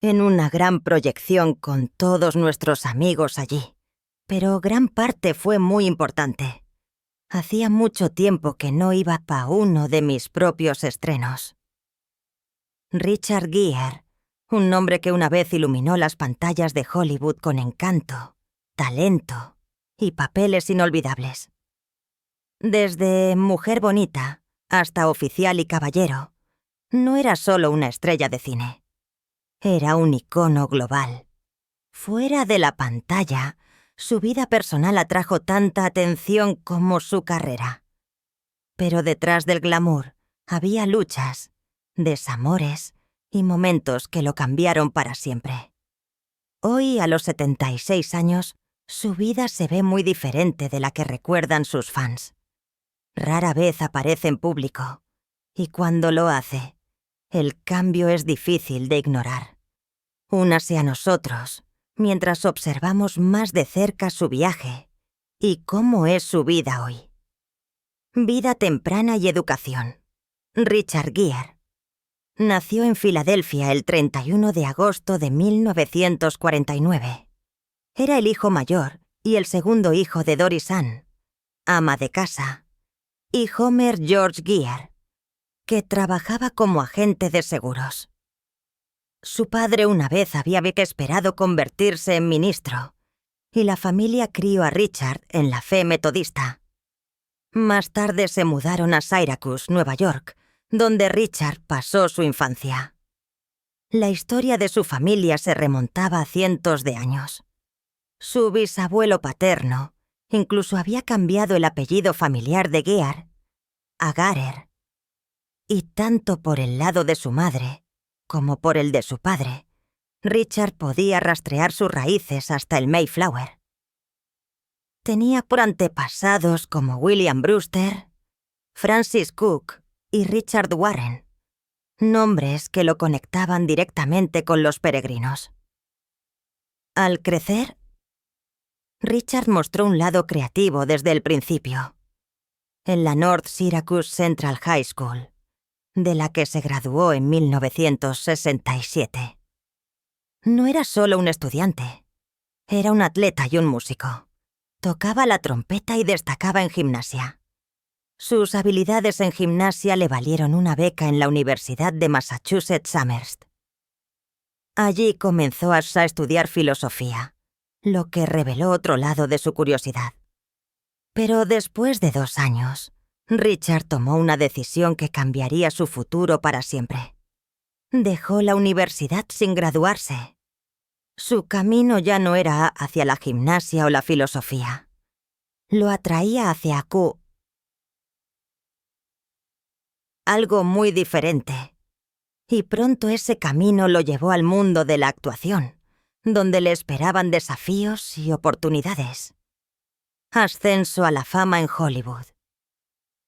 en una gran proyección con todos nuestros amigos allí. Pero gran parte fue muy importante. Hacía mucho tiempo que no iba a uno de mis propios estrenos. Richard Gere, un nombre que una vez iluminó las pantallas de Hollywood con encanto, talento y papeles inolvidables. Desde Mujer Bonita hasta Oficial y Caballero, no era solo una estrella de cine. Era un icono global. Fuera de la pantalla, su vida personal atrajo tanta atención como su carrera. Pero detrás del glamour había luchas, desamores y momentos que lo cambiaron para siempre. Hoy, a los 76 años, su vida se ve muy diferente de la que recuerdan sus fans. Rara vez aparece en público, y cuando lo hace, el cambio es difícil de ignorar. Únase a nosotros mientras observamos más de cerca su viaje y cómo es su vida hoy. Vida temprana y educación. Richard Gere nació en Filadelfia el 31 de agosto de 1949. Era el hijo mayor y el segundo hijo de Doris Ann, ama de casa, y Homer George Gere, que trabajaba como agente de seguros. Su padre una vez había esperado convertirse en ministro, y la familia crió a Richard en la fe metodista. Más tarde se mudaron a Syracuse, Nueva York, donde Richard pasó su infancia. La historia de su familia se remontaba a cientos de años. Su bisabuelo paterno incluso había cambiado el apellido familiar de Gere a Garer. Y tanto por el lado de su madre como por el de su padre, Richard podía rastrear sus raíces hasta el Mayflower. Tenía por antepasados como William Brewster, Francis Cook y Richard Warren, nombres que lo conectaban directamente con los peregrinos. Al crecer, Richard mostró un lado creativo desde el principio. En la North Syracuse Central High School, de la que se graduó en 1967. No era solo un estudiante, era un atleta y un músico. Tocaba la trompeta y destacaba en gimnasia. Sus habilidades en gimnasia le valieron una beca en la Universidad de Massachusetts Amherst. Allí comenzó a estudiar filosofía, lo que reveló otro lado de su curiosidad. Pero después de 2 años, Richard tomó una decisión que cambiaría su futuro para siempre. Dejó la universidad sin graduarse. Su camino ya no era hacia la gimnasia o la filosofía. Lo atraía hacia algo muy diferente. Y pronto ese camino lo llevó al mundo de la actuación, donde le esperaban desafíos y oportunidades. Ascenso a la fama en Hollywood.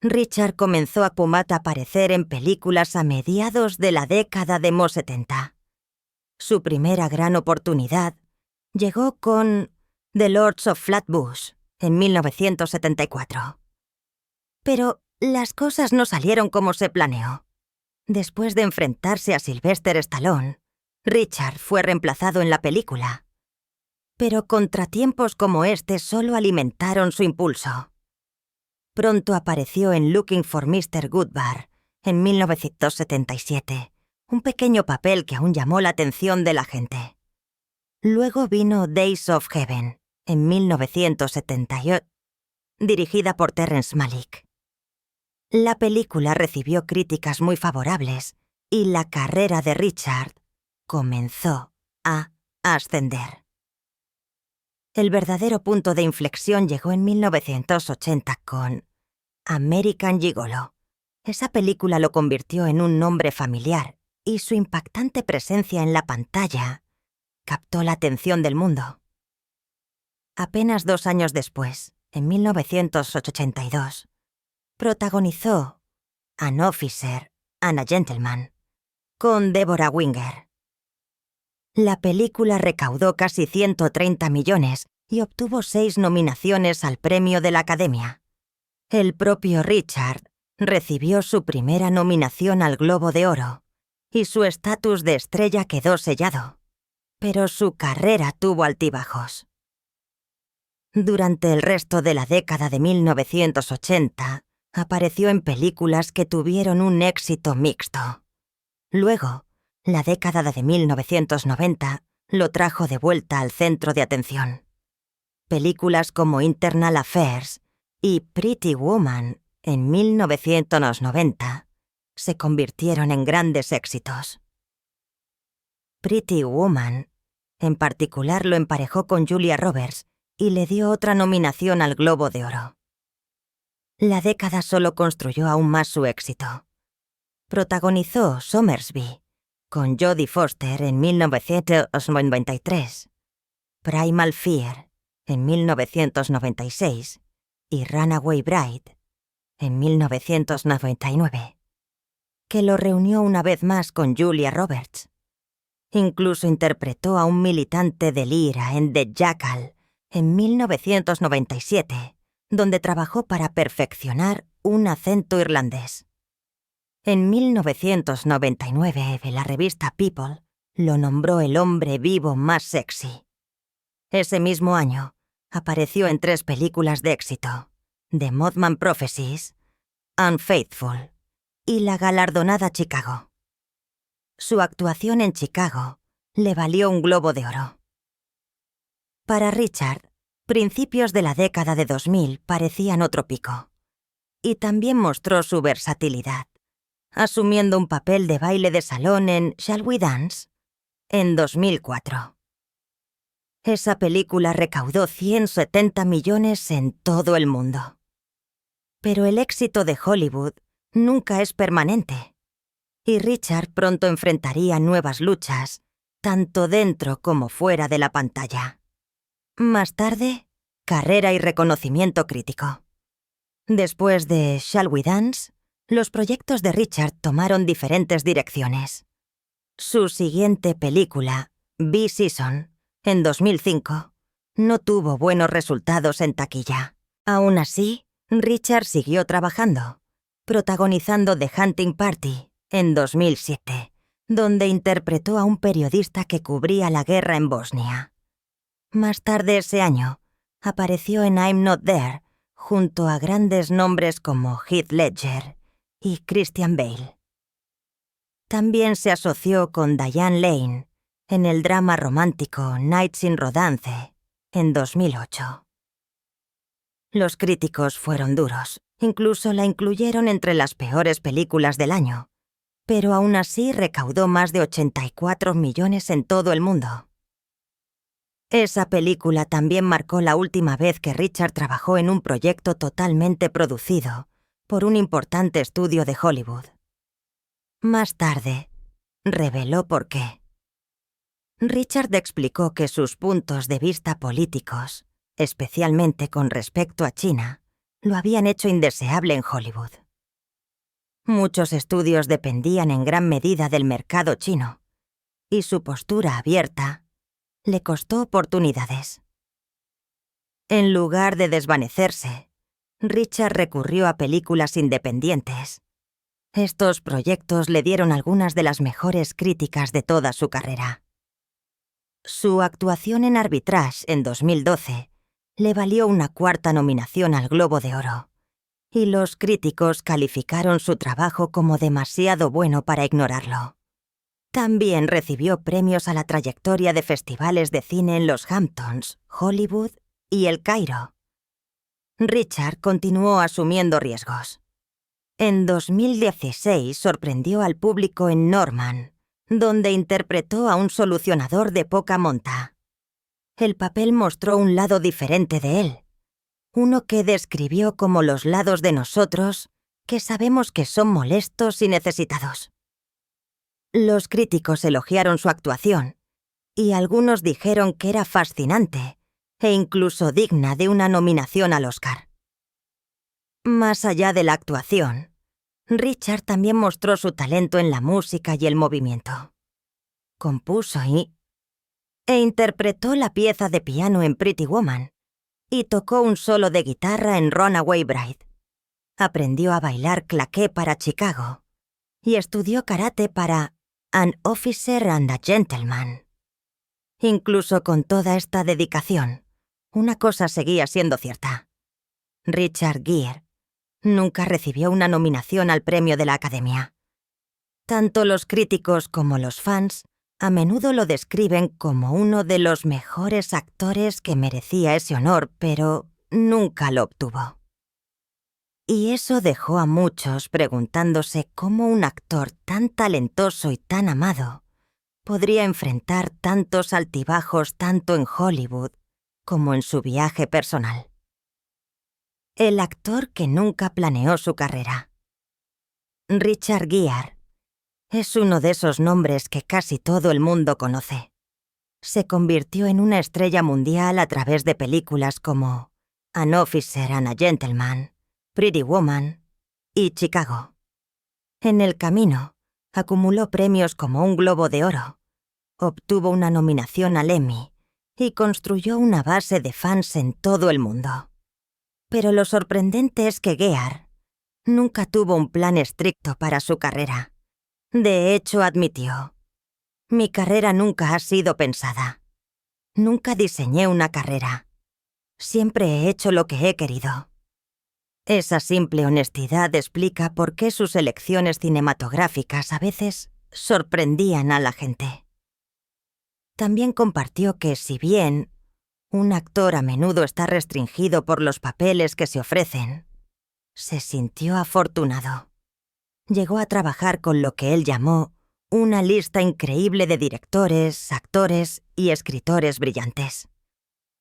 Richard comenzó a aparecer en películas a mediados de la década de los 70. Su primera gran oportunidad llegó con The Lords of Flatbush en 1974. Pero las cosas no salieron como se planeó. Después de enfrentarse a Sylvester Stallone, Richard fue reemplazado en la película. Pero contratiempos como este solo alimentaron su impulso. Pronto apareció en Looking for Mr. Goodbar en 1977, un pequeño papel que aún llamó la atención de la gente. Luego vino Days of Heaven en 1978, dirigida por Terrence Malick. La película recibió críticas muy favorables y la carrera de Richard comenzó a ascender. El verdadero punto de inflexión llegó en 1980 con American Gigolo. Esa película lo convirtió en un nombre familiar y su impactante presencia en la pantalla captó la atención del mundo. Apenas 2 años después, en 1982, protagonizó An Officer and a Gentleman con Deborah Winger. La película recaudó casi 130 millones y obtuvo 6 nominaciones al premio de la Academia. El propio Richard recibió su primera nominación al Globo de Oro y su estatus de estrella quedó sellado. pero su carrera tuvo altibajos. Durante el resto de la década de 1980, apareció en películas que tuvieron un éxito mixto. Luego, la década de 1990 lo trajo de vuelta al centro de atención. Películas como Internal Affairs y Pretty Woman en 1990 se convirtieron en grandes éxitos. Pretty Woman, en particular, lo emparejó con Julia Roberts y le dio otra nominación al Globo de Oro. La década solo construyó aún más su éxito. Protagonizó Somersby, con Jodie Foster en 1993, Primal Fear en 1996 y Runaway Bride en 1999, que lo reunió una vez más con Julia Roberts. Incluso interpretó a un militante del IRA en The Jackal en 1997, donde trabajó para perfeccionar un acento irlandés. En 1999, la revista People lo nombró el hombre vivo más sexy. Ese mismo año, apareció en 3 películas de éxito: The Mothman Prophecies, Unfaithful y la galardonada Chicago. Su actuación en Chicago le valió un Globo de Oro. Para Richard, principios de la década de 2000 parecían otro pico, y también mostró su versatilidad, asumiendo un papel de baile de salón en Shall We Dance en 2004. Esa película recaudó 170 millones en todo el mundo. Pero el éxito de Hollywood nunca es permanente, y Richard pronto enfrentaría nuevas luchas, tanto dentro como fuera de la pantalla. Más tarde, carrera y reconocimiento crítico. Después de Shall We Dance, los proyectos de Richard tomaron diferentes direcciones. Su siguiente película, B-Season, en 2005, no tuvo buenos resultados en taquilla. Aún así, Richard siguió trabajando, protagonizando The Hunting Party en 2007, donde interpretó a un periodista que cubría la guerra en Bosnia. Más tarde ese año, apareció en I'm Not There, junto a grandes nombres como Heath Ledger y Christian Bale. También se asoció con Diane Lane en el drama romántico Nights in Rodance en 2008. Los críticos fueron duros, incluso la incluyeron entre las peores películas del año, pero aún así recaudó más de 84 millones en todo el mundo. Esa película también marcó la última vez que Richard trabajó en un proyecto totalmente producido por un importante estudio de Hollywood. Más tarde, reveló por qué. Richard explicó que sus puntos de vista políticos, especialmente con respecto a China, lo habían hecho indeseable en Hollywood. Muchos estudios dependían en gran medida del mercado chino, y su postura abierta le costó oportunidades. En lugar de desvanecerse, Richard recurrió a películas independientes. Estos proyectos le dieron algunas de las mejores críticas de toda su carrera. Su actuación en Arbitrage en 2012 le valió una 4ª nominación al Globo de Oro, y los críticos calificaron su trabajo como demasiado bueno para ignorarlo. También recibió premios a la trayectoria de festivales de cine en los Hamptons, Hollywood y El Cairo. Richard continuó asumiendo riesgos. En 2016 sorprendió al público en Norman, donde interpretó a un solucionador de poca monta. El papel mostró un lado diferente de él, uno que describió como los lados de nosotros que sabemos que son molestos y necesitados. Los críticos elogiaron su actuación, y algunos dijeron que era fascinante e incluso digna de una nominación al Oscar. Más allá de la actuación, Richard también mostró su talento en la música y el movimiento. Compuso e interpretó la pieza de piano en Pretty Woman y tocó un solo de guitarra en Runaway Bride. Aprendió a bailar claqué para Chicago y estudió karate para An Officer and a Gentleman. Incluso con toda esta dedicación, una cosa seguía siendo cierta. Richard Gere nunca recibió una nominación al premio de la Academia. Tanto los críticos como los fans a menudo lo describen como uno de los mejores actores que merecía ese honor, pero nunca lo obtuvo. Y eso dejó a muchos preguntándose cómo un actor tan talentoso y tan amado podría enfrentar tantos altibajos tanto en Hollywood como en su viaje personal. El actor que nunca planeó su carrera. Richard Gere es uno de esos nombres que casi todo el mundo conoce. Se convirtió en una estrella mundial a través de películas como An Officer and a Gentleman, Pretty Woman y Chicago. En el camino, acumuló premios como un Globo de Oro, obtuvo una nominación al Emmy y construyó una base de fans en todo el mundo. Pero lo sorprendente es que Gere nunca tuvo un plan estricto para su carrera. De hecho, admitió: mi carrera nunca ha sido pensada. Nunca diseñé una carrera. Siempre he hecho lo que he querido. Esa simple honestidad explica por qué sus elecciones cinematográficas a veces sorprendían a la gente. También compartió que, si bien un actor a menudo está restringido por los papeles que se ofrecen, se sintió afortunado. Llegó a trabajar con lo que él llamó una lista increíble de directores, actores y escritores brillantes.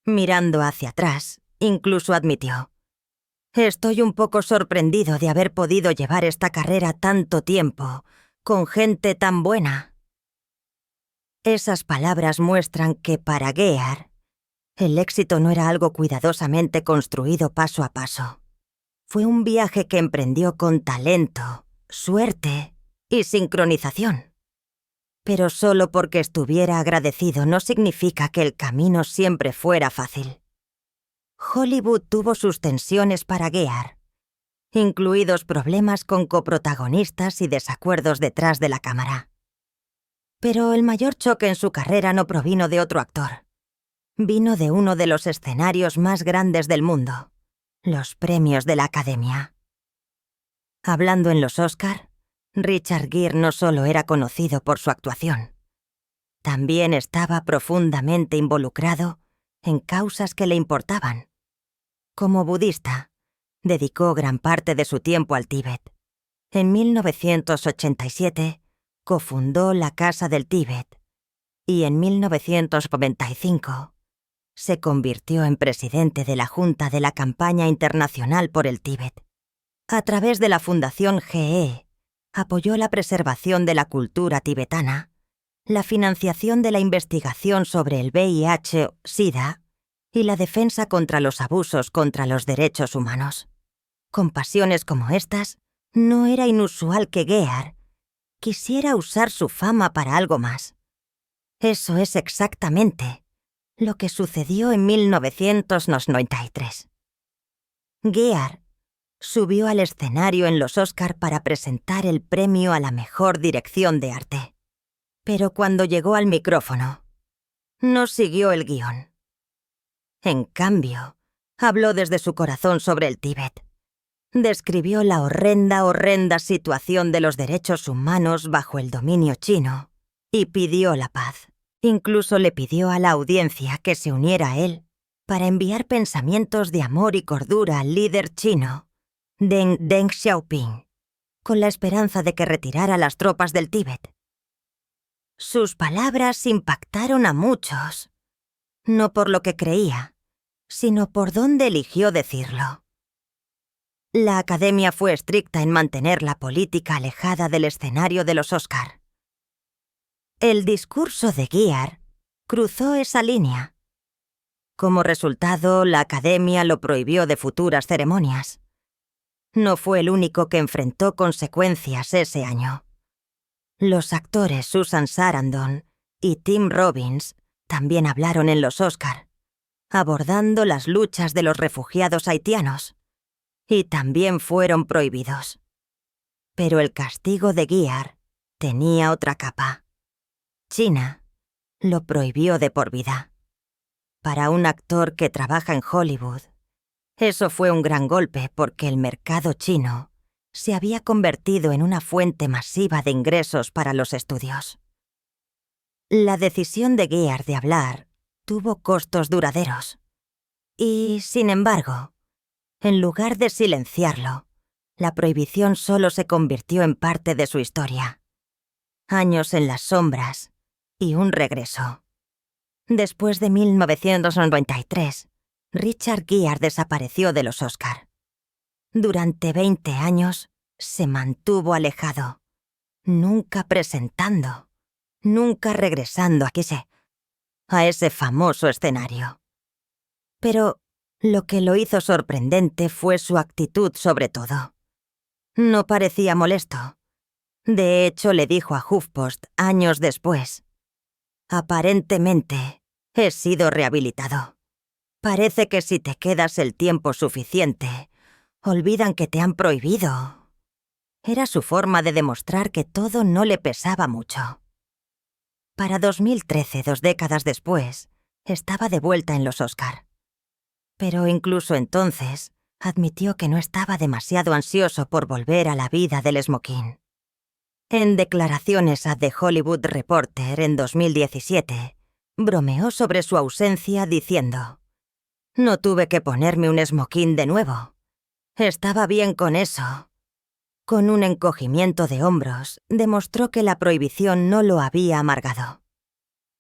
Mirando hacia atrás, incluso admitió: estoy un poco sorprendido de haber podido llevar esta carrera tanto tiempo, con gente tan buena. Esas palabras muestran que para Gere, el éxito no era algo cuidadosamente construido paso a paso. Fue un viaje que emprendió con talento, suerte y sincronización. Pero solo porque estuviera agradecido no significa que el camino siempre fuera fácil. Hollywood tuvo sus tensiones para Gere, incluidos problemas con coprotagonistas y desacuerdos detrás de la cámara. Pero el mayor choque en su carrera no provino de otro actor. Vino de uno de los escenarios más grandes del mundo, los premios de la Academia. Hablando en los Oscar, Richard Gere no solo era conocido por su actuación, también estaba profundamente involucrado en causas que le importaban. Como budista, dedicó gran parte de su tiempo al Tíbet. En 1987, cofundó la Casa del Tíbet y en 1995 se convirtió en presidente de la Junta de la Campaña Internacional por el Tíbet. A través de la Fundación GE, apoyó la preservación de la cultura tibetana, la financiación de la investigación sobre el VIH-Sida y la defensa contra los abusos contra los derechos humanos. Con pasiones como estas, no era inusual que Gere quisiera usar su fama para algo más. Eso es exactamente lo que sucedió en 1993. Gere subió al escenario en los Oscar para presentar el premio a la mejor dirección de arte. Pero cuando llegó al micrófono, no siguió el guión. En cambio, habló desde su corazón sobre el Tíbet. Describió la horrenda situación de los derechos humanos bajo el dominio chino y pidió la paz. Incluso le pidió a la audiencia que se uniera a él para enviar pensamientos de amor y cordura al líder chino, Deng Xiaoping, con la esperanza de que retirara las tropas del Tíbet. Sus palabras impactaron a muchos, no por lo que creía, sino por dónde eligió decirlo. La Academia fue estricta en mantener la política alejada del escenario de los Oscar. El discurso de Gere cruzó esa línea. Como resultado, la Academia lo prohibió de futuras ceremonias. No fue el único que enfrentó consecuencias ese año. Los actores Susan Sarandon y Tim Robbins también hablaron en los Oscar, abordando las luchas de los refugiados haitianos, y también fueron prohibidos. Pero el castigo de Gere tenía otra capa. China lo prohibió de por vida. Para un actor que trabaja en Hollywood, eso fue un gran golpe porque el mercado chino se había convertido en una fuente masiva de ingresos para los estudios. La decisión de Gear de hablar tuvo costos duraderos. Y, sin embargo, en lugar de silenciarlo, la prohibición solo se convirtió en parte de su historia. Años en las sombras y un regreso. Después de 1993, Richard Gere desapareció de los Oscar. Durante 20 años se mantuvo alejado, nunca presentando, nunca regresando a ese famoso escenario. Pero lo que lo hizo sorprendente fue su actitud sobre todo. No parecía molesto. De hecho, le dijo a HuffPost años después: «Aparentemente, he sido rehabilitado. Parece que si te quedas el tiempo suficiente, olvidan que te han prohibido». Era su forma de demostrar que todo no le pesaba mucho. Para 2013, 2 décadas después, estaba de vuelta en los Oscar. Pero incluso entonces, admitió que no estaba demasiado ansioso por volver a la vida del smoking. En declaraciones a The Hollywood Reporter en 2017, bromeó sobre su ausencia diciendo: «No tuve que ponerme un smoking de nuevo. Estaba bien con eso». Con un encogimiento de hombros, demostró que la prohibición no lo había amargado.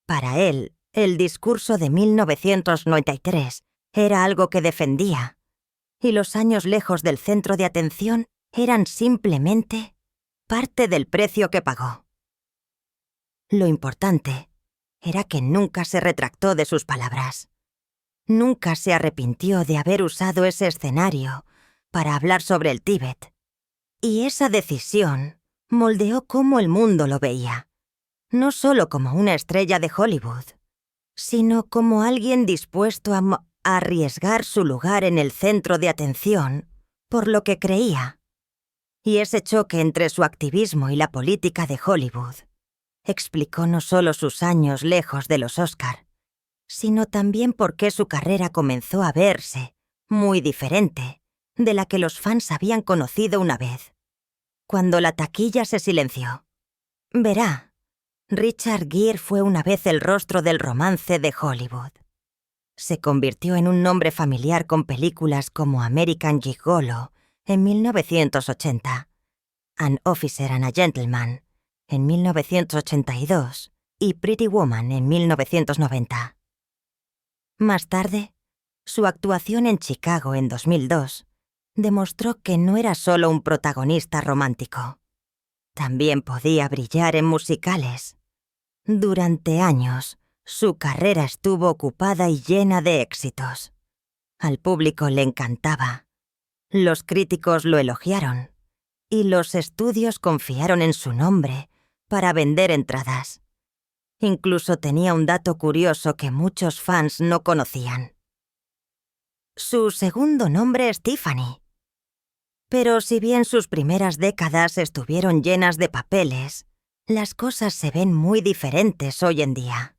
Para él, el discurso de 1993 era algo que defendía, y los años lejos del centro de atención eran simplemente parte del precio que pagó. Lo importante era que nunca se retractó de sus palabras. Nunca se arrepintió de haber usado ese escenario para hablar sobre el Tíbet. Y esa decisión moldeó cómo el mundo lo veía, no solo como una estrella de Hollywood, sino como alguien dispuesto a arriesgar su lugar en el centro de atención por lo que creía. Y ese choque entre su activismo y la política de Hollywood explicó no solo sus años lejos de los Oscar, sino también por qué su carrera comenzó a verse muy diferente de la que los fans habían conocido una vez, cuando la taquilla se silenció. Verá, Richard Gere fue una vez el rostro del romance de Hollywood. Se convirtió en un nombre familiar con películas como American Gigolo en 1980, An Officer and a Gentleman en 1982 y Pretty Woman en 1990. Más tarde, su actuación en Chicago en 2002 demostró que no era solo un protagonista romántico. También podía brillar en musicales. Durante años, su carrera estuvo ocupada y llena de éxitos. Al público le encantaba. Los críticos lo elogiaron. Y los estudios confiaron en su nombre para vender entradas. Incluso tenía un dato curioso que muchos fans no conocían. Su segundo nombre es Tiffany. Pero si bien sus primeras décadas estuvieron llenas de papeles, las cosas se ven muy diferentes hoy en día.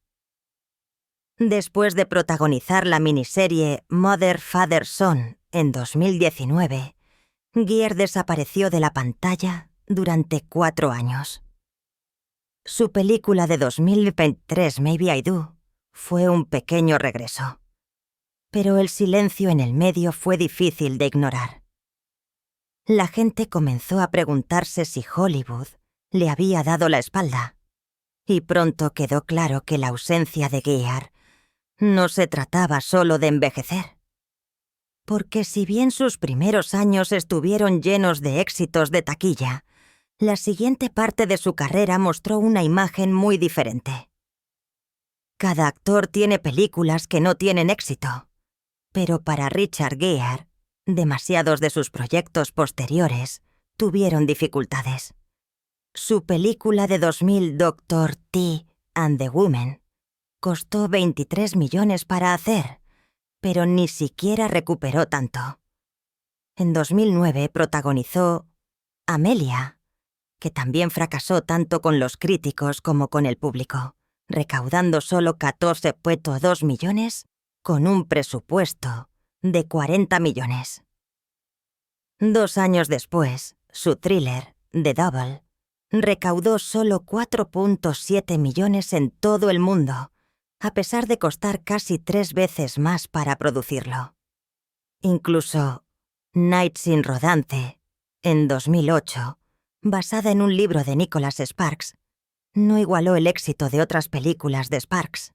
Después de protagonizar la miniserie Mother, Father, Son en 2019, Gere desapareció de la pantalla durante 4 años. Su película de 2023, Maybe I Do, fue un pequeño regreso. Pero el silencio en el medio fue difícil de ignorar. La gente comenzó a preguntarse si Hollywood le había dado la espalda, y pronto quedó claro que la ausencia de Gere no se trataba solo de envejecer. Porque si bien sus primeros años estuvieron llenos de éxitos de taquilla, la siguiente parte de su carrera mostró una imagen muy diferente. Cada actor tiene películas que no tienen éxito, pero para Richard Gere, demasiados de sus proyectos posteriores tuvieron dificultades. Su película de 2000, Dr. T and the Woman, costó 23 millones para hacer, pero ni siquiera recuperó tanto. En 2009 protagonizó Amelia, que también fracasó tanto con los críticos como con el público, recaudando solo 14,2 millones con un presupuesto de 40 millones. 2 años después, su thriller, The Double, recaudó solo 4,7 millones en todo el mundo, a pesar de costar casi 3 veces más para producirlo. Incluso Night sin Rodance, en 2008, basada en un libro de Nicholas Sparks, no igualó el éxito de otras películas de Sparks.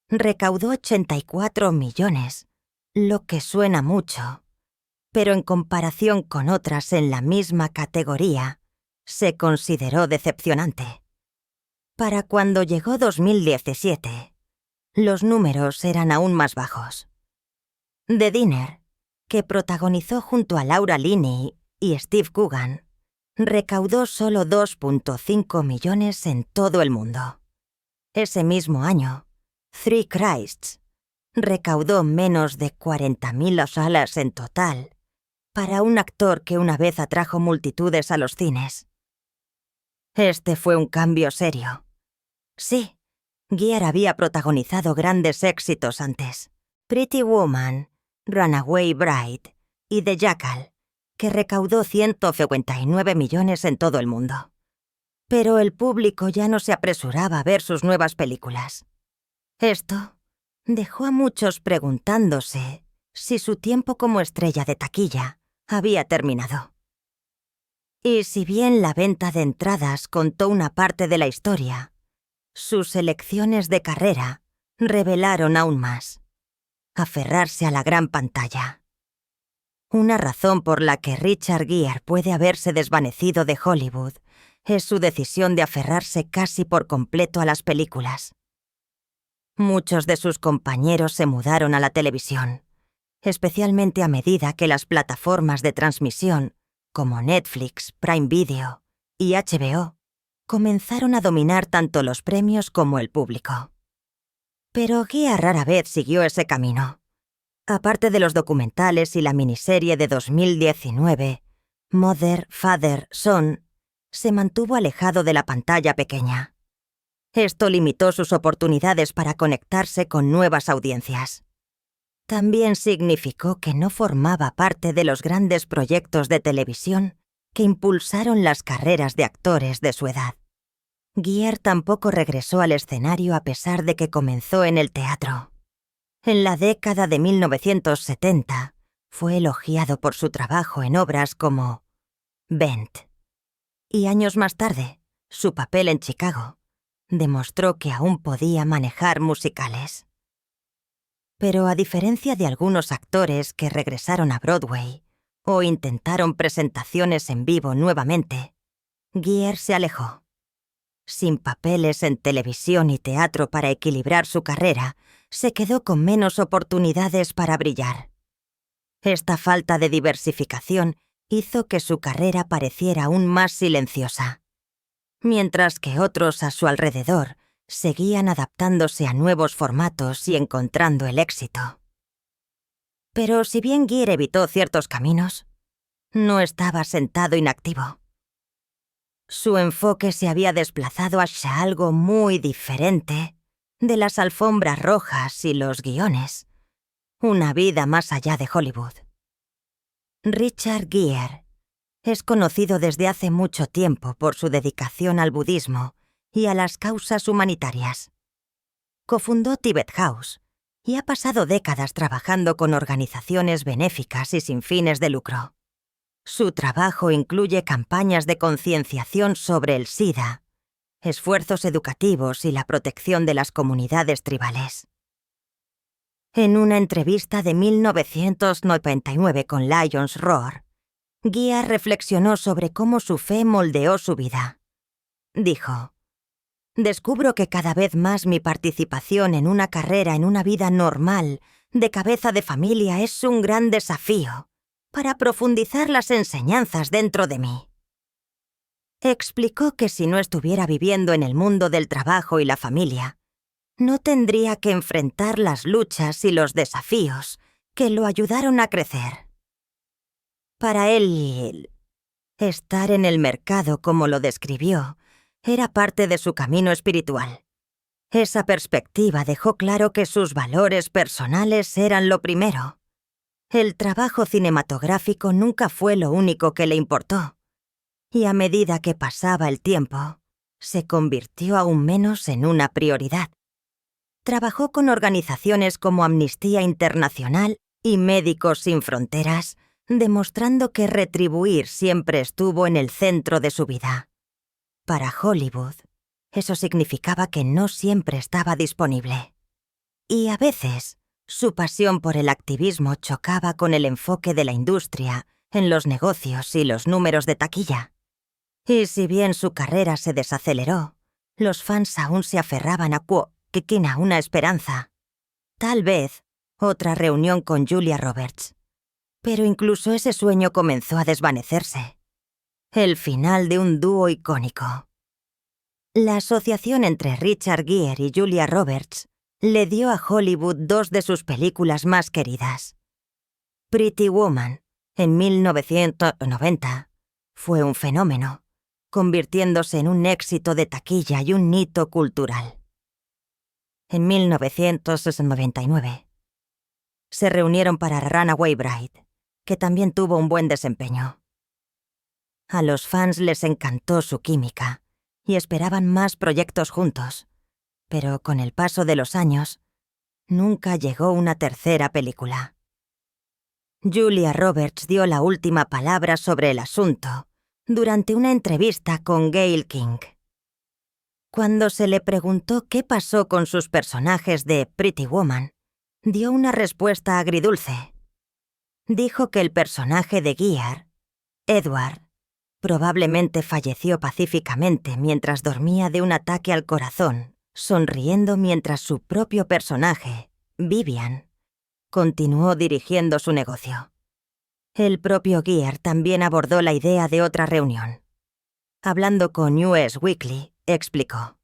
Recaudó 84 millones, lo que suena mucho, pero en comparación con otras en la misma categoría, se consideró decepcionante. Para cuando llegó 2017, los números eran aún más bajos. The Dinner, que protagonizó junto a Laura Linney y Steve Coogan, recaudó solo 2,5 millones en todo el mundo. Ese mismo año, Three Christs recaudó menos de 40.000 salas en total para un actor que una vez atrajo multitudes a los cines. Este fue un cambio serio. Sí, Gere había protagonizado grandes éxitos antes: Pretty Woman, Runaway Bride y The Jackal, que recaudó 159 millones en todo el mundo. Pero el público ya no se apresuraba a ver sus nuevas películas. Esto dejó a muchos preguntándose si su tiempo como estrella de taquilla había terminado. Y si bien la venta de entradas contó una parte de la historia, sus elecciones de carrera revelaron aún más: aferrarse a la gran pantalla. Una razón por la que Richard Gere puede haberse desvanecido de Hollywood es su decisión de aferrarse casi por completo a las películas. Muchos de sus compañeros se mudaron a la televisión, especialmente a medida que las plataformas de transmisión, como Netflix, Prime Video y HBO, comenzaron a dominar tanto los premios como el público. Pero Gere rara vez siguió ese camino. Aparte de los documentales y la miniserie de 2019, Mother, Father, Son, se mantuvo alejado de la pantalla pequeña. Esto limitó sus oportunidades para conectarse con nuevas audiencias. También significó que no formaba parte de los grandes proyectos de televisión que impulsaron las carreras de actores de su edad. Gere tampoco regresó al escenario a pesar de que comenzó en el teatro. En la década de 1970, fue elogiado por su trabajo en obras como Bent. Y años más tarde, su papel en Chicago demostró que aún podía manejar musicales. Pero a diferencia de algunos actores que regresaron a Broadway o intentaron presentaciones en vivo nuevamente, Gere se alejó. Sin papeles en televisión y teatro para equilibrar su carrera, se quedó con menos oportunidades para brillar. Esta falta de diversificación hizo que su carrera pareciera aún más silenciosa, mientras que otros a su alrededor seguían adaptándose a nuevos formatos y encontrando el éxito. Pero si bien Gere evitó ciertos caminos, no estaba sentado inactivo. Su enfoque se había desplazado hacia algo muy diferente de las alfombras rojas y los guiones, una vida más allá de Hollywood. Richard Gere es conocido desde hace mucho tiempo por su dedicación al budismo y a las causas humanitarias. Cofundó Tibet House y ha pasado décadas trabajando con organizaciones benéficas y sin fines de lucro. Su trabajo incluye campañas de concienciación sobre el SIDA, esfuerzos educativos y la protección de las comunidades tribales. En una entrevista de 1999 con Lions Roar, Gere reflexionó sobre cómo su fe moldeó su vida. Dijo: «Descubro que cada vez más mi participación en una carrera en una vida normal, de cabeza de familia, es un gran desafío para profundizar las enseñanzas dentro de mí». Explicó que si no estuviera viviendo en el mundo del trabajo y la familia, no tendría que enfrentar las luchas y los desafíos que lo ayudaron a crecer. Para él, estar en el mercado, como lo describió, era parte de su camino espiritual. Esa perspectiva dejó claro que sus valores personales eran lo primero. El trabajo cinematográfico nunca fue lo único que le importó, y a medida que pasaba el tiempo, se convirtió aún menos en una prioridad. Trabajó con organizaciones como Amnistía Internacional y Médicos Sin Fronteras, demostrando que retribuir siempre estuvo en el centro de su vida. Para Hollywood, eso significaba que no siempre estaba disponible. Y a veces, su pasión por el activismo chocaba con el enfoque de la industria en los negocios y los números de taquilla. Y si bien su carrera se desaceleró, los fans aún se aferraban a una esperanza. Tal vez otra reunión con Julia Roberts. Pero incluso ese sueño comenzó a desvanecerse. El final de un dúo icónico. La asociación entre Richard Gere y Julia Roberts le dio a Hollywood dos de sus películas más queridas. Pretty Woman, en 1990, fue un fenómeno, convirtiéndose en un éxito de taquilla y un hito cultural. En 1999, se reunieron para Runaway Bride, que también tuvo un buen desempeño. A los fans les encantó su química y esperaban más proyectos juntos, pero con el paso de los años, nunca llegó una tercera película. Julia Roberts dio la última palabra sobre el asunto durante una entrevista con Gayle King. Cuando se le preguntó qué pasó con sus personajes de Pretty Woman, dio una respuesta agridulce. Dijo que el personaje de Gere, Edward, probablemente falleció pacíficamente mientras dormía de un ataque al corazón, sonriendo mientras su propio personaje, Vivian, continuó dirigiendo su negocio. El propio Gere también abordó la idea de otra reunión. Hablando con US Weekly, explicó: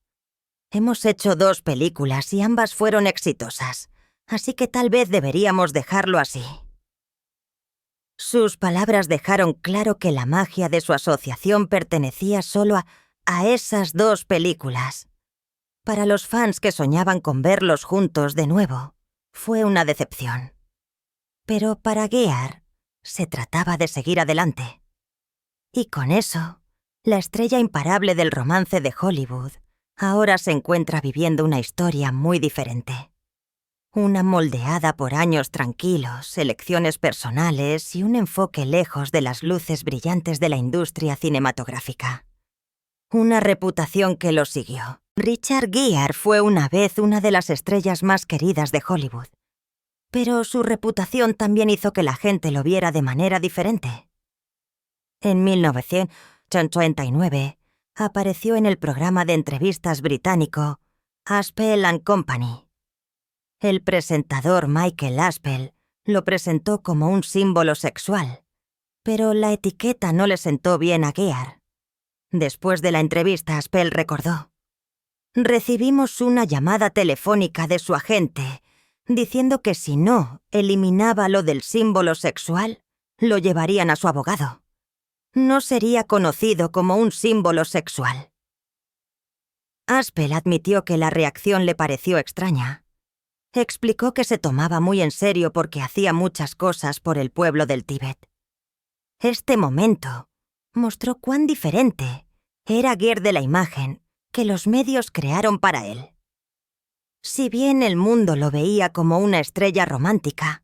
«Hemos hecho 2 películas y ambas fueron exitosas, así que tal vez deberíamos dejarlo así». Sus palabras dejaron claro que la magia de su asociación pertenecía solo a esas 2 películas. Para los fans que soñaban con verlos juntos de nuevo, fue una decepción. Pero para Gere, se trataba de seguir adelante. Y con eso, la estrella imparable del romance de Hollywood ahora se encuentra viviendo una historia muy diferente. Una moldeada por años tranquilos, elecciones personales y un enfoque lejos de las luces brillantes de la industria cinematográfica. Una reputación que lo siguió. Richard Gere fue una vez una de las estrellas más queridas de Hollywood, pero su reputación también hizo que la gente lo viera de manera diferente. En 1989, apareció en el programa de entrevistas británico Aspel & Company. El presentador Michael Aspel lo presentó como un símbolo sexual, pero la etiqueta no le sentó bien a Gere. Después de la entrevista, Aspel recordó: «Recibimos una llamada telefónica de su agente diciendo que si no eliminaba lo del símbolo sexual, lo llevarían a su abogado. No sería conocido como un símbolo sexual». Aspel admitió que la reacción le pareció extraña. Explicó que se tomaba muy en serio porque hacía muchas cosas por el pueblo del Tíbet. Este momento mostró cuán diferente era Gere de la imagen que los medios crearon para él. Si bien el mundo lo veía como una estrella romántica,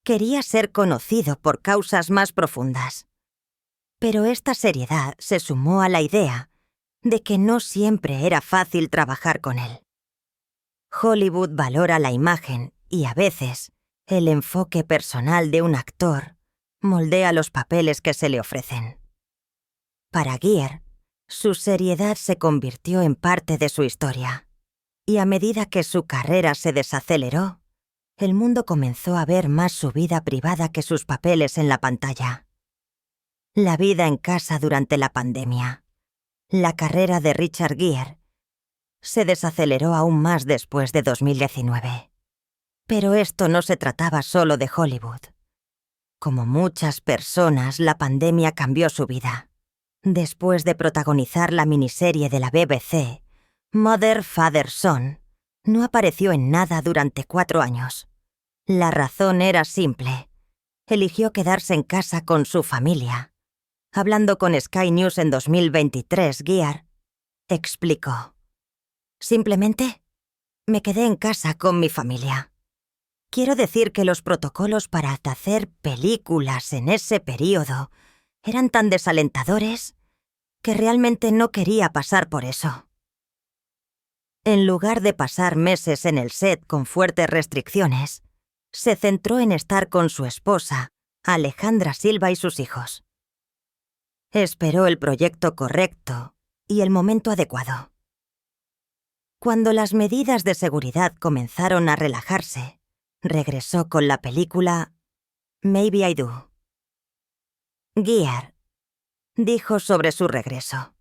quería ser conocido por causas más profundas. Pero esta seriedad se sumó a la idea de que no siempre era fácil trabajar con él. Hollywood valora la imagen y, a veces, el enfoque personal de un actor moldea los papeles que se le ofrecen. Para Gere, su seriedad se convirtió en parte de su historia, y a medida que su carrera se desaceleró, el mundo comenzó a ver más su vida privada que sus papeles en la pantalla. La vida en casa durante la pandemia, la carrera de Richard Gere, se desaceleró aún más después de 2019. Pero esto no se trataba solo de Hollywood. Como muchas personas, la pandemia cambió su vida. Después de protagonizar la miniserie de la BBC, Mother, Father, Son, No apareció en nada durante 4 años. La razón era simple. Eligió quedarse en casa con su familia. Hablando con Sky News en 2023, Gear explicó: «Simplemente me quedé en casa con mi familia. Quiero decir que los protocolos para hacer películas en ese período eran tan desalentadores que realmente no quería pasar por eso». En lugar de pasar meses en el set con fuertes restricciones, se centró en estar con su esposa, Alejandra Silva, y sus hijos. Esperó el proyecto correcto y el momento adecuado. Cuando las medidas de seguridad comenzaron a relajarse, regresó con la película Maybe I Do. Gear dijo sobre su regreso,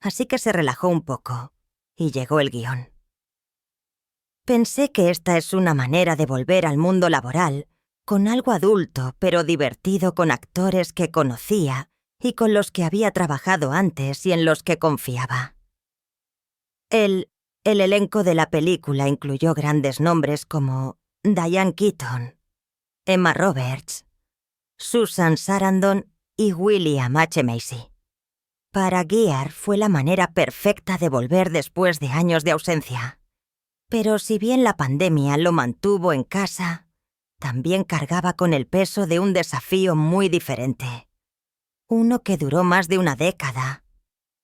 así que se relajó un poco y llegó el guión. «Pensé que esta es una manera de volver al mundo laboral con algo adulto pero divertido, con actores que conocía y con los que había trabajado antes y en los que confiaba». El elenco de la película incluyó grandes nombres como Diane Keaton, Emma Roberts, Susan Sarandon y William H. Macy. Para Gear fue la manera perfecta de volver después de años de ausencia. Pero si bien la pandemia lo mantuvo en casa, también cargaba con el peso de un desafío muy diferente. Uno que duró más de una década.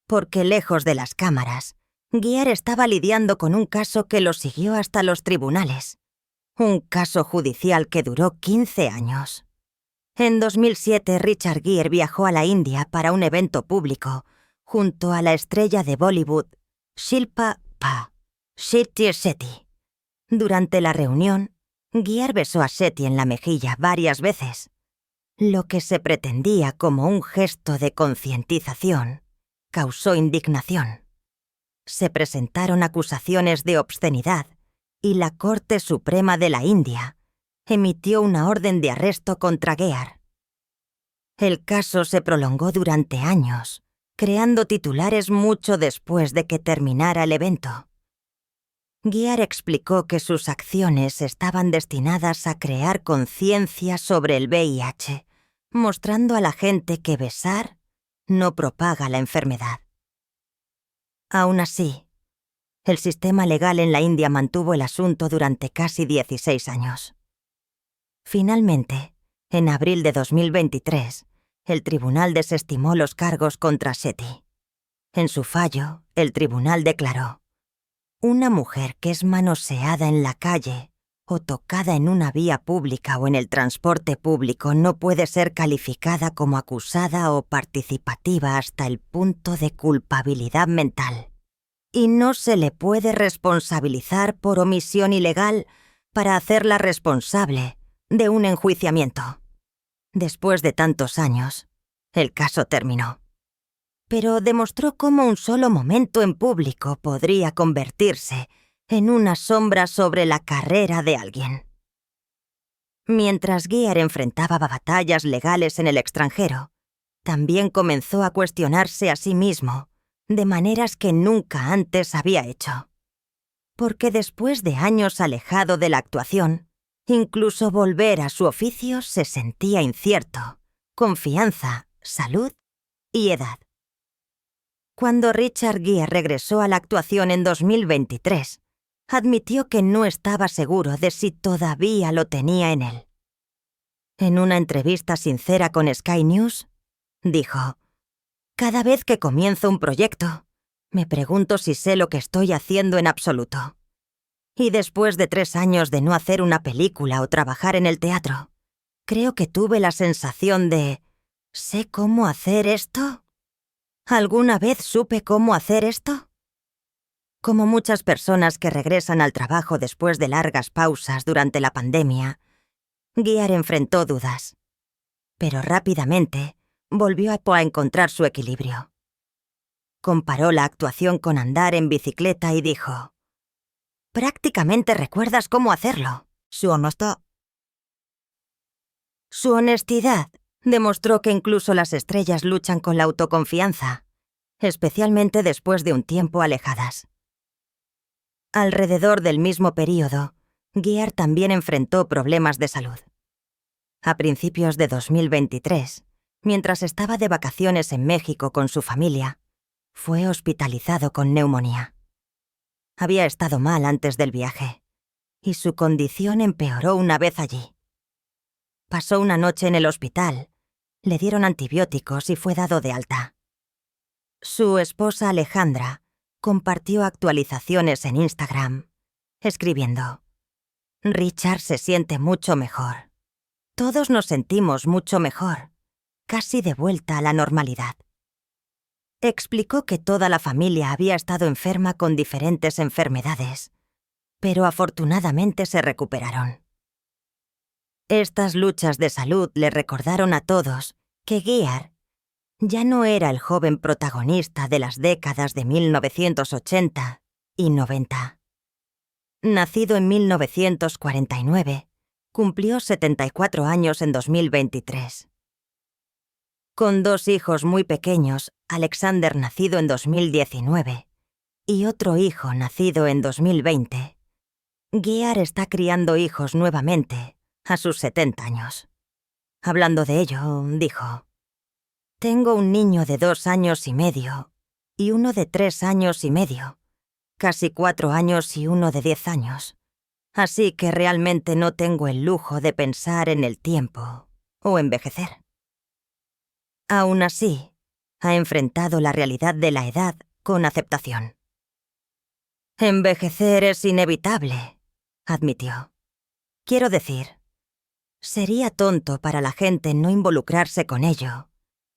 Porque lejos de las cámaras, Gear estaba lidiando con un caso que lo siguió hasta los tribunales. Un caso judicial que duró 15 años. En 2007, Richard Gere viajó a la India para un evento público, junto a la estrella de Bollywood, Shilpa Shetty. Durante la reunión, Gere besó a Shetty en la mejilla varias veces, lo que se pretendía como un gesto de concientización causó indignación. Se presentaron acusaciones de obscenidad y la Corte Suprema de la India emitió una orden de arresto contra Gere. El caso se prolongó durante años, creando titulares mucho después de que terminara el evento. Gere explicó que sus acciones estaban destinadas a crear conciencia sobre el VIH, mostrando a la gente que besar no propaga la enfermedad. Aún así, el sistema legal en la India mantuvo el asunto durante casi 16 años. Finalmente, en abril de 2023, el tribunal desestimó los cargos contra Shetty. En su fallo, el tribunal declaró: «Una mujer que es manoseada en la calle o tocada en una vía pública o en el transporte público no puede ser calificada como acusada o participativa hasta el punto de culpabilidad mental. Y no se le puede responsabilizar por omisión ilegal para hacerla responsable de un enjuiciamiento». Después de tantos años, el caso terminó. Pero demostró cómo un solo momento en público podría convertirse en una sombra sobre la carrera de alguien. Mientras Gere enfrentaba batallas legales en el extranjero, también comenzó a cuestionarse a sí mismo de maneras que nunca antes había hecho. Porque después de años alejado de la actuación, incluso volver a su oficio se sentía incierto, confianza, salud y edad. Cuando Richard Gere regresó a la actuación en 2023, admitió que no estaba seguro de si todavía lo tenía en él. En una entrevista sincera con Sky News, dijo: «Cada vez que comienzo un proyecto, me pregunto si sé lo que estoy haciendo en absoluto. Y después de 3 años de no hacer una película o trabajar en el teatro, creo que tuve la sensación de ¿sé cómo hacer esto? ¿Alguna vez supe cómo hacer esto?». Como muchas personas que regresan al trabajo después de largas pausas durante la pandemia, Gere enfrentó dudas, pero rápidamente volvió a encontrar su equilibrio. Comparó la actuación con andar en bicicleta y dijo: «Prácticamente recuerdas cómo hacerlo». Su honestidad demostró que incluso las estrellas luchan con la autoconfianza, especialmente después de un tiempo alejadas. Alrededor del mismo período, Gear también enfrentó problemas de salud. A principios de 2023, mientras estaba de vacaciones en México con su familia, fue hospitalizado con neumonía. Había estado mal antes del viaje, y su condición empeoró una vez allí. Pasó una noche en el hospital, le dieron antibióticos y fue dado de alta. Su esposa Alejandra compartió actualizaciones en Instagram, escribiendo: «Richard se siente mucho mejor. Todos nos sentimos mucho mejor, casi de vuelta a la normalidad». Explicó que toda la familia había estado enferma con diferentes enfermedades, pero afortunadamente se recuperaron. Estas luchas de salud le recordaron a todos que Gear ya no era el joven protagonista de las décadas de 1980 y 90. Nacido en 1949, cumplió 74 años en 2023. Con 2 hijos muy pequeños, Alexander nacido en 2019 y otro hijo nacido en 2020, Gear está criando hijos nuevamente a sus 70 años. Hablando de ello, dijo: «Tengo un niño de 2 años y medio y uno de 3 años y medio, casi 4 años y uno de 10 años. Así que realmente no tengo el lujo de pensar en el tiempo o envejecer». Aún así, ha enfrentado la realidad de la edad con aceptación. «Envejecer es inevitable», admitió. «Quiero decir, sería tonto para la gente no involucrarse con ello,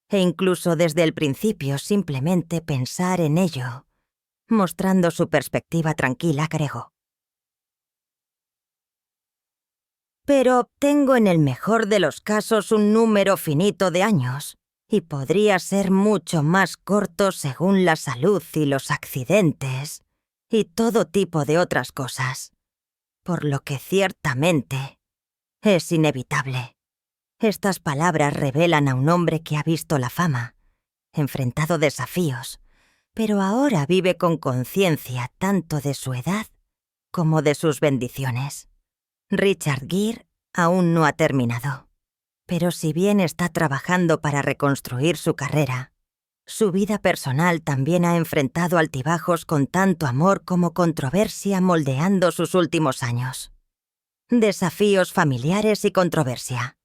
e incluso desde el principio simplemente pensar en ello», mostrando su perspectiva tranquila, agregó. «Pero obtengo en el mejor de los casos un número finito de años, y podría ser mucho más corto según la salud y los accidentes, y todo tipo de otras cosas. Por lo que ciertamente es inevitable». Estas palabras revelan a un hombre que ha visto la fama, enfrentado desafíos, pero ahora vive con conciencia tanto de su edad como de sus bendiciones. Richard Gere aún no ha terminado, pero si bien está trabajando para reconstruir su carrera, su vida personal también ha enfrentado altibajos con tanto amor como controversia moldeando sus últimos años. Desafíos familiares y controversia.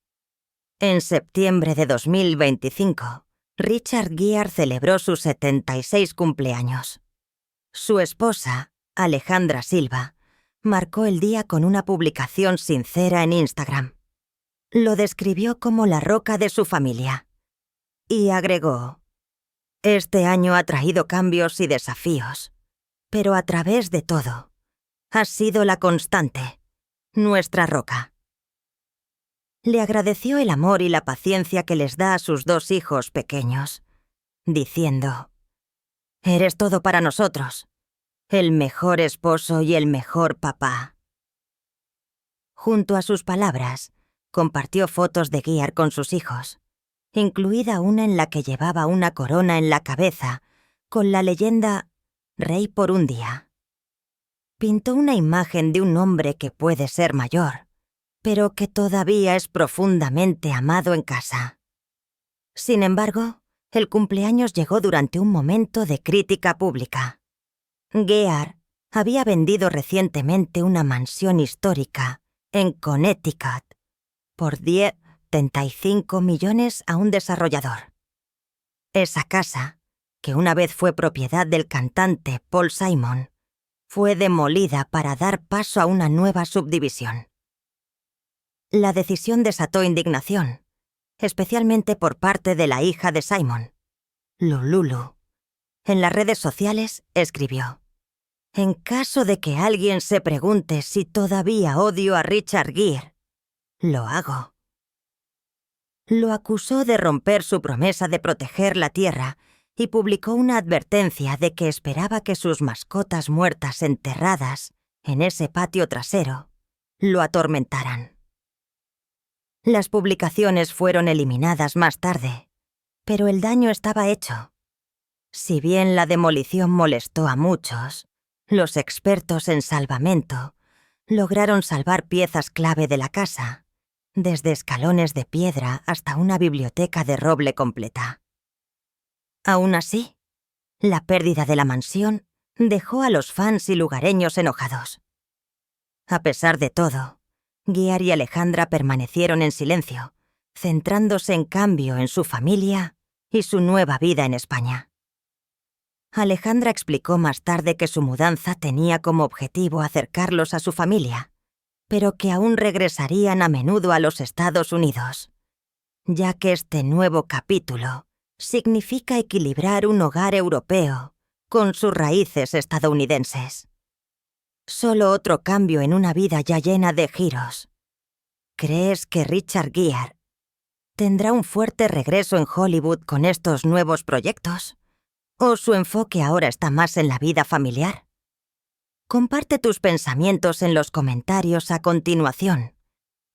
En septiembre de 2025, Richard Gere celebró sus 76 cumpleaños. Su esposa, Alejandra Silva, marcó el día con una publicación sincera en Instagram. Lo describió como la roca de su familia. Y agregó: «Este año ha traído cambios y desafíos, pero a través de todo, ha sido la constante, nuestra roca». Le agradeció el amor y la paciencia que les da a sus 2 hijos pequeños, diciendo: «Eres todo para nosotros, el mejor esposo y el mejor papá». Junto a sus palabras, compartió fotos de Gear con sus hijos, incluida una en la que llevaba una corona en la cabeza con la leyenda «Rey por un día». Pintó una imagen de un hombre que puede ser mayor, pero que todavía es profundamente amado en casa. Sin embargo, el cumpleaños llegó durante un momento de crítica pública. Gear había vendido recientemente una mansión histórica en Connecticut por 10,75 millones a un desarrollador. Esa casa, que una vez fue propiedad del cantante Paul Simon, fue demolida para dar paso a una nueva subdivisión. La decisión desató indignación, especialmente por parte de la hija de Simon, Lulu. En las redes sociales escribió: «En caso de que alguien se pregunte si todavía odio a Richard Gere, lo hago». Lo acusó de romper su promesa de proteger la tierra y publicó una advertencia de que esperaba que sus mascotas muertas enterradas en ese patio trasero lo atormentaran. Las publicaciones fueron eliminadas más tarde, pero el daño estaba hecho. Si bien la demolición molestó a muchos, Los expertos en salvamento lograron salvar piezas clave de la casa, desde escalones de piedra hasta una biblioteca de roble completa. Aún así, la pérdida de la mansión dejó a los fans y lugareños enojados. A pesar de todo, Gear y Alejandra permanecieron en silencio, centrándose en cambio en su familia y su nueva vida en España. Alejandra explicó más tarde que su mudanza tenía como objetivo acercarlos a su familia, pero que aún regresarían a menudo a los Estados Unidos, ya que este nuevo capítulo significa equilibrar un hogar europeo con sus raíces estadounidenses. Solo otro cambio en una vida ya llena de giros. ¿Crees que Richard Gere tendrá un fuerte regreso en Hollywood con estos nuevos proyectos? ¿O su enfoque ahora está más en la vida familiar? Comparte tus pensamientos en los comentarios a continuación.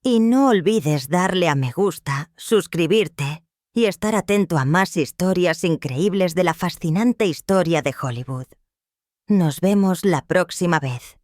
Y no olvides darle a me gusta, suscribirte y estar atento a más historias increíbles de la fascinante historia de Hollywood. Nos vemos la próxima vez.